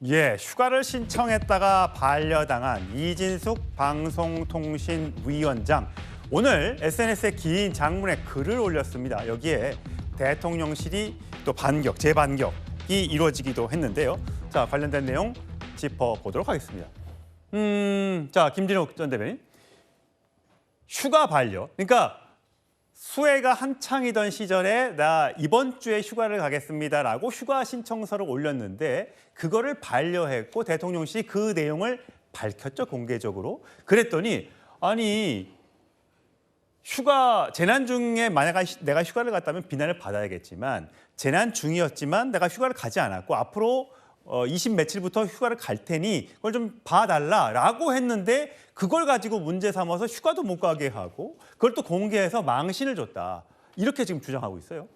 예, 휴가를 신청했다가 반려당한 이진숙 방송통신위원장. 오늘 SNS에 긴 장문의 글을 올렸습니다. 여기에 대통령실이 또 재반격이 이루어지기도 했는데요. 자, 관련된 내용 짚어보도록 하겠습니다. 자, 김진욱 전 대변인. 휴가 반려. 그러니까 수해가 한창이던 시절에 나 이번 주에 휴가를 가겠습니다라고 휴가 신청서를 올렸는데 그거를 반려했고 대통령실이 그 내용을 밝혔죠, 공개적으로. 그랬더니 아니 재난 중에 만약 내가 휴가를 갔다면 비난을 받아야겠지만 재난 중이었지만 내가 휴가를 가지 않았고 앞으로 20 며칠부터 휴가를 갈 테니 그걸 좀 봐달라라고 했는데 그걸 가지고 문제 삼아서 휴가도 못 가게 하고 그걸 또 공개해서 망신을 줬다. 이렇게 지금 주장하고 있어요.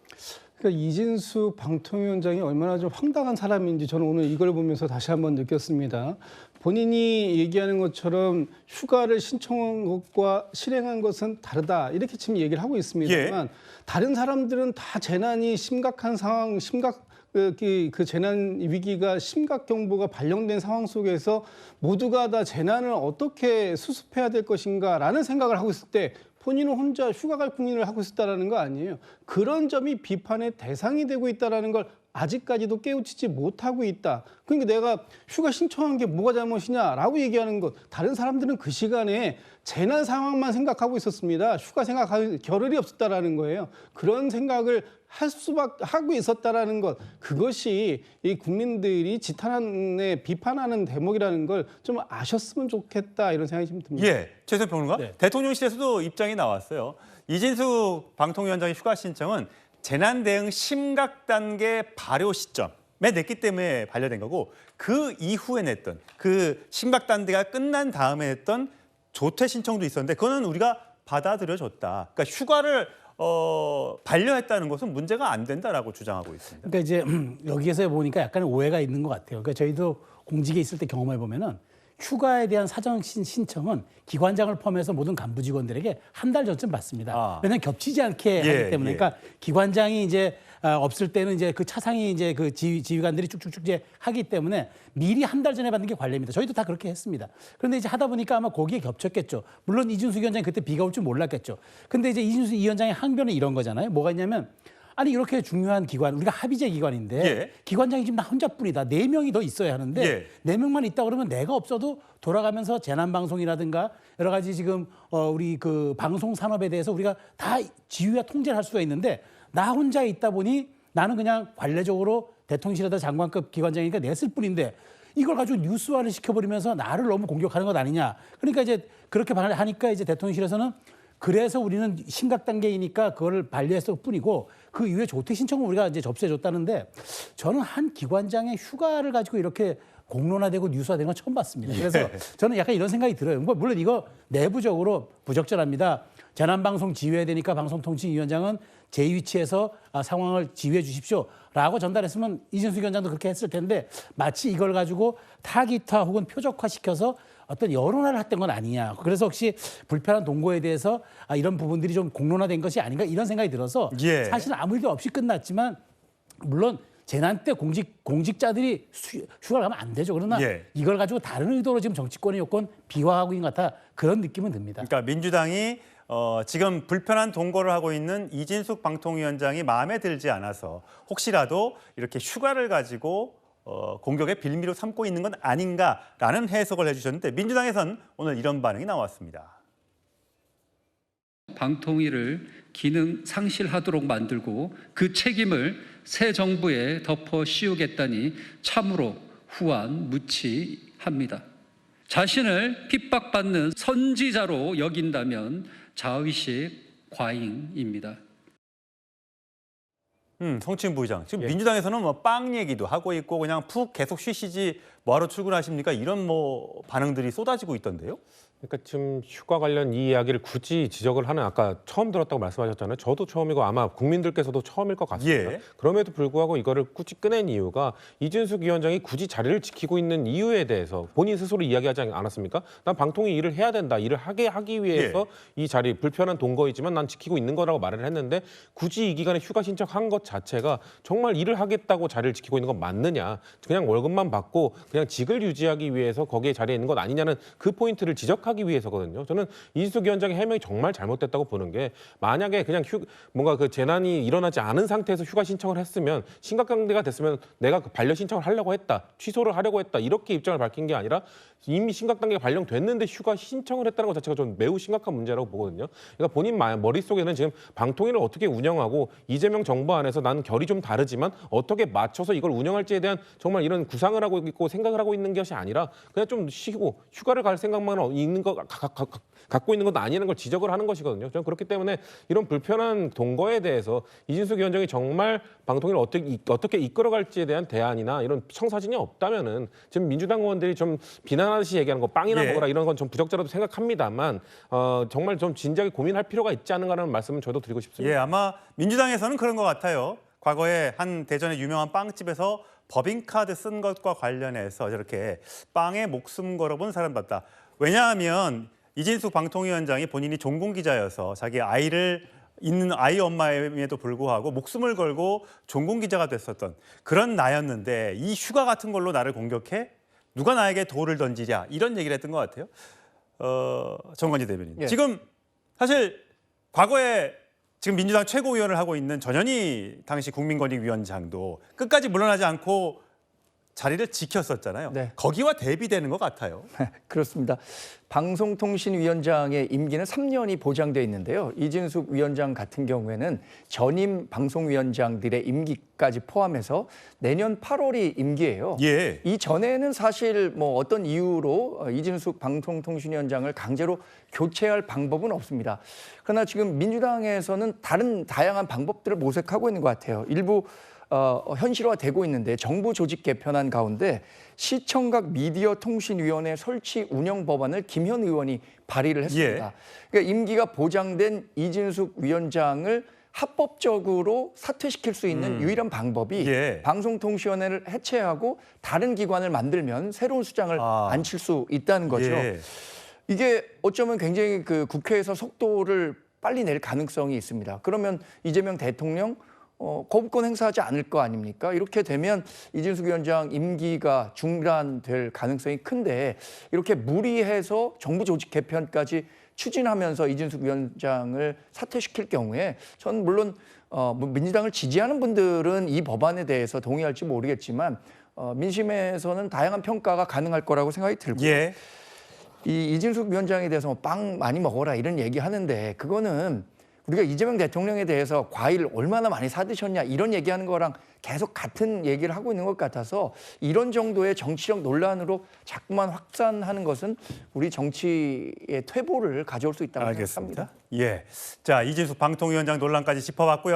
그러니까 이진숙 방통위원장이 얼마나 좀 황당한 사람인지 저는 오늘 이걸 보면서 다시 한번 느꼈습니다. 본인이 얘기하는 것처럼 휴가를 신청한 것과 실행한 것은 다르다. 이렇게 지금 얘기를 하고 있습니다만 예. 다른 사람들은 다 재난이 심각한 상황, 그 재난 위기가 심각 경보가 발령된 상황 속에서 모두가 다 재난을 어떻게 수습해야 될 것인가라는 생각을 하고 있을 때 본인은 혼자 휴가 갈 고민을 하고 있었다는 거 아니에요. 그런 점이 비판의 대상이 되고 있다는 걸 아직까지도 깨우치지 못하고 있다. 그러니까 내가 휴가 신청한 게 뭐가 잘못이냐라고 얘기하는 것. 다른 사람들은 그 시간에 재난 상황만 생각하고 있었습니다. 휴가 생각할 겨를이 없었다라는 거예요. 그런 생각을 하고 있었다라는 것. 그것이 이 국민들이 지탄하는 비판하는 대목이라는 걸 좀 아셨으면 좋겠다 이런 생각이 좀 듭니다. 예, 최선 평론가. 네. 대통령실에서도 입장이 나왔어요. 이진숙 방통위원장의 휴가 신청은 재난 대응 심각 단계 발효 시점에 냈기 때문에 반려된 거고 그 이후에 냈던 그 심각 단계가 끝난 다음에 냈던 조퇴 신청도 있었는데 그거는 우리가 받아들여줬다. 그러니까 휴가를 반려했다는 것은 문제가 안 된다라고 주장하고 있습니다. 그러니까 이제 여기에서 보니까 약간 오해가 있는 것 같아요. 그러니까 저희도 공직에 있을 때 경험해 보면은 휴가에 대한 사전 신청은 기관장을 포함해서 모든 간부 직원들에게 한 달 전쯤 받습니다. 왜냐하면 겹치지 않게 하기 때문에. 그러니까 기관장이 이제 없을 때는 이제 그 차상위 이제 그 지휘관들이 쭉쭉쭉 이제 하기 때문에 미리 한 달 전에 받는 게 관례입니다. 저희도 다 그렇게 했습니다. 그런데 이제 하다 보니까 아마 거기에 겹쳤겠죠. 물론 이준숙 위원장이 그때 비가 올 줄 몰랐겠죠. 근데 이제 이준숙 위원장의 항변은 이런 거잖아요. 뭐가 있냐면 아니 이렇게 중요한 기관, 우리가 합의제 기관인데 예. 기관장이 지금 나 혼자뿐이다. 4명이 더 있어야 하는데 예. 4명만 있다 그러면 내가 없어도 돌아가면서 재난방송이라든가 여러 가지 지금 우리 그 방송 산업에 대해서 우리가 다 지휘와 통제를 할 수가 있는데 나 혼자 있다 보니 나는 그냥 관례적으로 대통령실에다 장관급 기관장이니까 냈을 뿐인데 이걸 가지고 뉴스화를 시켜버리면서 나를 너무 공격하는 것 아니냐. 그러니까 이제 그렇게 하니까 이제 대통령실에서는 그래서 우리는 심각 단계이니까 그거를 반려했을 뿐이고 그 이후에 조퇴 신청은 우리가 이제 접수해줬다는데 저는 한 기관장의 휴가를 가지고 이렇게 공론화되고 뉴스화되는 건 처음 봤습니다. 그래서 저는 약간 이런 생각이 들어요. 물론 이거 내부적으로 부적절합니다. 재난방송 지휘해야 되니까 방송통신위원장은 제 위치에서 상황을 지휘해 주십시오라고 전달했으면 이진숙 위원장도 그렇게 했을 텐데 마치 이걸 가지고 타깃화 혹은 표적화시켜서 어떤 여론화를 했던 건 아니냐. 그래서 혹시 불편한 동거에 대해서 이런 부분들이 좀 공론화된 것이 아닌가 이런 생각이 들어서 예. 사실 아무 일도 없이 끝났지만 물론 재난 때 공직자들이 휴가를 가면 안 되죠. 그러나 예. 이걸 가지고 다른 의도로 지금 정치권의 요건 비화하고 있는 것 같아 그런 느낌은 듭니다. 그러니까 민주당이 지금 불편한 동거를 하고 있는 이진숙 방통위원장이 마음에 들지 않아서 혹시라도 이렇게 휴가를 가지고 공격의 빌미로 삼고 있는 건 아닌가라는 해석을 해주셨는데 민주당에선 오늘 이런 반응이 나왔습니다. 방통위를 기능 상실하도록 만들고 그 책임을 새 정부에 덮어 씌우겠다니 참으로 후안무치합니다. 자신을 핍박받는 선지자로 여긴다면 자의식 과잉입니다. 성추인 부의장. 지금 민주당에서는 뭐 빵 얘기도 하고 있고 그냥 푹 계속 쉬시지 뭐하러 출근하십니까? 이런 뭐 반응들이 쏟아지고 있던데요. 그러니까 지금 휴가 관련 이 이야기를 굳이 지적을 하는 아까 처음 들었다고 말씀하셨잖아요. 저도 처음이고 아마 국민들께서도 처음일 것 같습니다. 예. 그럼에도 불구하고 이거를 굳이 꺼낸 이유가 이준숙 위원장이 굳이 자리를 지키고 있는 이유에 대해서 본인 스스로 이야기하지 않았습니까? 난 방통위 일을 해야 된다. 일을 하기 위해서 이 자리 불편한 동거이지만 난 지키고 있는 거라고 말을 했는데 굳이 이 기간에 휴가 신청한 것 자체가 정말 일을 하겠다고 자리를 지키고 있는 건 맞느냐. 그냥 월급만 받고 그냥 직을 유지하기 위해서 거기에 자리에 있는 것 아니냐는 그 포인트를 지적하기 위해서거든요. 저는 이준숙 위원장의 해명이 정말 잘못됐다고 보는 게 만약에 그냥 뭔가 그 재난이 일어나지 않은 상태에서 휴가 신청을 했으면 심각관계가 됐으면 내가 그 반려 신청을 하려고 했다. 취소를 하려고 했다. 이렇게 입장을 밝힌 게 아니라 이미 심각단계가 발령됐는데 휴가 신청을 했다는 것 자체가 좀 매우 심각한 문제라고 보거든요. 그러니까 본인 머릿속에는 지금 방통위를 어떻게 운영하고 이재명 정부 안에서 나는 결이 좀 다르지만 어떻게 맞춰서 이걸 운영할지에 대한 정말 이런 구상을 하고 있고 생각을 하고 있는 것이 아니라 그냥 좀 쉬고 휴가를 갈 생각만 있는 거 갖고 있는 것도 아니라는 걸 지적을 하는 것이거든요. 저는 그렇기 때문에 이런 불편한 동거에 대해서 이준숙 위원장이 정말 방통위를 어떻게 이끌어갈지에 대한 대안이나 이런 청사진이 없다면은 지금 민주당 의원들이 좀 비난하듯이 얘기하는 거 빵이나 예. 먹어라 이런 건 좀 부적절하다고 생각합니다만 정말 좀 진지하게 고민할 필요가 있지 않은가라는 말씀은 저도 드리고 싶습니다. 예, 아마 민주당에서는 그런 것 같아요. 과거에 한 대전의 유명한 빵집에서 법인카드 쓴 것과 관련해서 저렇게 빵에 목숨 걸어본 사람 같다. 왜냐하면 이진숙 방통위원장이 본인이 종공기자여서 자기 아이를 있는 아이 엄마임에도 불구하고 목숨을 걸고 종공기자가 됐었던 그런 나였는데 이 휴가 같은 걸로 나를 공격해? 누가 나에게 돌을 던지랴? 이런 얘기를 했던 것 같아요. 정건지 대변인. 예. 지금 사실 과거에 지금 민주당 최고위원을 하고 있는 전현희 당시 국민권익위원장도 끝까지 물러나지 않고 자리를 지켰었잖아요. 네. 거기와 대비되는 것 같아요. 그렇습니다. 방송통신위원장의 임기는 3년이 보장돼 있는데요. 이진숙 위원장 같은 경우에는 전임 방송위원장들의 임기까지 포함해서 내년 8월이 임기예요. 예. 이 전에는 사실 뭐 어떤 이유로 이진숙 방송통신위원장을 강제로 교체할 방법은 없습니다. 그러나 지금 민주당에서는 다양한 방법들을 모색하고 있는 것 같아요. 일부 현실화되고 있는데 정부 조직 개편안 가운데 시청각 미디어통신위원회 설치 운영 법안을 김현 의원이 발의를 했습니다. 그러니까 임기가 보장된 이진숙 위원장을 합법적으로 사퇴시킬 수 있는 유일한 방법이 예. 방송통신위원회를 해체하고 다른 기관을 만들면 새로운 수장을 앉힐 수 있다는 거죠. 예. 이게 어쩌면 굉장히 그 국회에서 속도를 빨리 낼 가능성이 있습니다. 그러면 이재명 대통령 거부권 행사하지 않을 거 아닙니까? 이렇게 되면 이진숙 위원장 임기가 중단될 가능성이 큰데 이렇게 무리해서 정부 조직 개편까지 추진하면서 이진숙 위원장을 사퇴시킬 경우에 전 물론 민주당을 지지하는 분들은 이 법안에 대해서 동의할지 모르겠지만 민심에서는 다양한 평가가 가능할 거라고 생각이 들고요. 예. 이 이진숙 위원장에 대해서 빵 많이 먹어라 이런 얘기 하는데 그거는 우리가 이재명 대통령에 대해서 과일 얼마나 많이 사드셨냐 이런 얘기하는 거랑 계속 같은 얘기를 하고 있는 것 같아서 이런 정도의 정치적 논란으로 자꾸만 확산하는 것은 우리 정치의 퇴보를 가져올 수 있다고 알겠습니다. 생각합니다. 예. 자, 이진숙 방통위원장 논란까지 짚어봤고요.